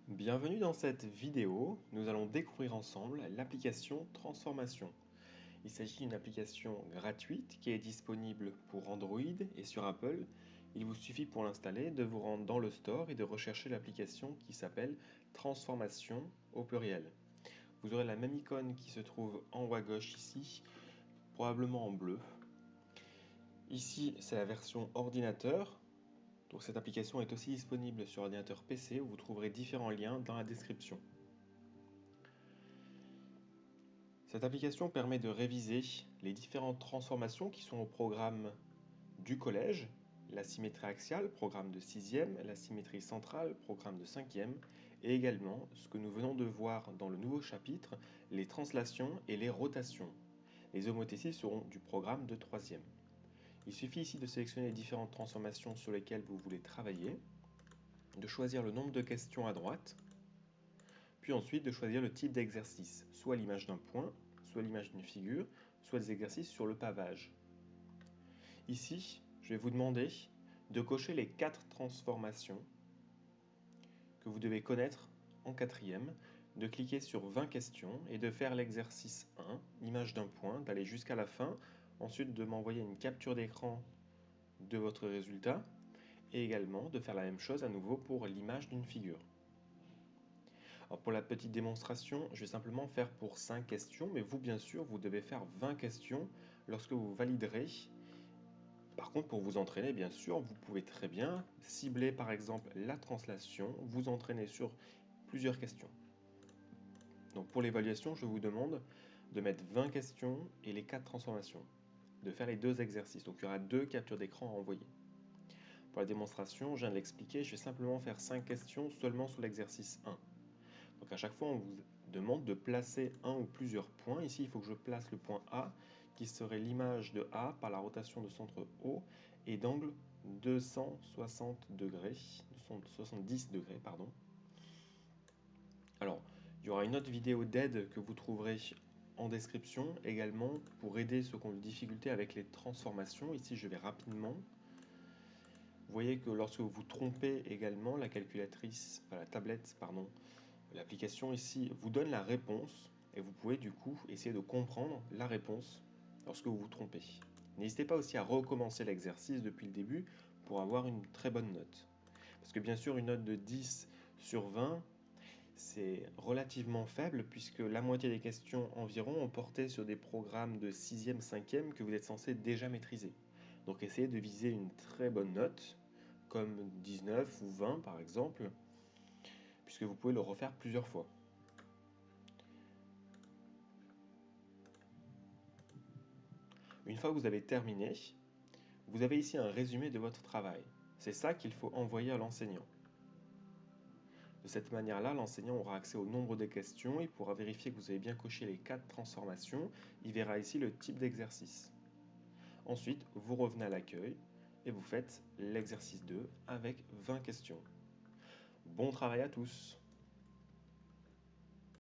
Bienvenue dans cette vidéo, nous allons découvrir ensemble l'application Transformation. Il s'agit d'une application gratuite qui est disponible pour Android et sur Apple. Il vous suffit pour l'installer de vous rendre dans le store et de rechercher l'application qui s'appelle Transformation au pluriel. Vous aurez la même icône qui se trouve en haut à gauche ici, probablement en bleu. Ici, c'est la version ordinateur. Donc cette application est aussi disponible sur ordinateur PC où vous trouverez différents liens dans la description. Cette application permet de réviser les différentes transformations qui sont au programme du collège, la symétrie axiale, programme de 6e, la symétrie centrale, programme de 5e, et également ce que nous venons de voir dans le nouveau chapitre, les translations et les rotations. Les homothéties seront du programme de 3e. Il suffit ici de sélectionner les différentes transformations sur lesquelles vous voulez travailler, de choisir le nombre de questions à droite, puis ensuite de choisir le type d'exercice, soit l'image d'un point, soit l'image d'une figure, soit des exercices sur le pavage. Ici, je vais vous demander de cocher les 4 transformations que vous devez connaître en quatrième, de cliquer sur 20 questions et de faire l'exercice 1, image d'un point, d'aller jusqu'à la fin, ensuite de m'envoyer une capture d'écran de votre résultat et également de faire la même chose à nouveau pour l'image d'une figure. Alors pour la petite démonstration, je vais simplement faire pour 5 questions, mais vous bien sûr, vous devez faire 20 questions lorsque vous validerez. Par contre, pour vous entraîner, bien sûr, vous pouvez très bien cibler par exemple la translation, vous entraîner sur plusieurs questions. Donc pour l'évaluation, je vous demande de mettre 20 questions et les 4 transformations, de faire les 2 exercices. Donc il y aura 2 captures d'écran à envoyer. Pour la démonstration, je viens de l'expliquer, je vais simplement faire 5 questions seulement sur l'exercice 1. Donc à chaque fois, on vous demande de placer un ou plusieurs points. Ici, il faut que je place le point A, qui serait l'image de A par la rotation de centre O et d'angle 260 degrés, 270 degrés, pardon. Alors, il y aura une autre vidéo d'aide que vous trouverez en description également pour aider ceux qui ont des difficultés avec les transformations. Ici, je vais rapidement. Vous voyez que lorsque vous vous trompez également, la calculatrice, enfin la tablette, pardon, l'application ici vous donne la réponse et vous pouvez du coup essayer de comprendre la réponse lorsque vous vous trompez. N'hésitez pas aussi à recommencer l'exercice depuis le début pour avoir une très bonne note. Parce que bien sûr, une note de 10 sur 20, c'est relativement faible puisque la moitié des questions environ ont porté sur des programmes de 6e, 5e que vous êtes censé déjà maîtriser. Donc essayez de viser une très bonne note, comme 19 ou 20 par exemple, puisque vous pouvez le refaire plusieurs fois. Une fois que vous avez terminé, vous avez ici un résumé de votre travail. C'est ça qu'il faut envoyer à l'enseignant. De cette manière-là, l'enseignant aura accès au nombre des questions, il pourra vérifier que vous avez bien coché les 4 transformations, il verra ici le type d'exercice. Ensuite, vous revenez à l'accueil et vous faites l'exercice 2 avec 20 questions. Bon travail à tous!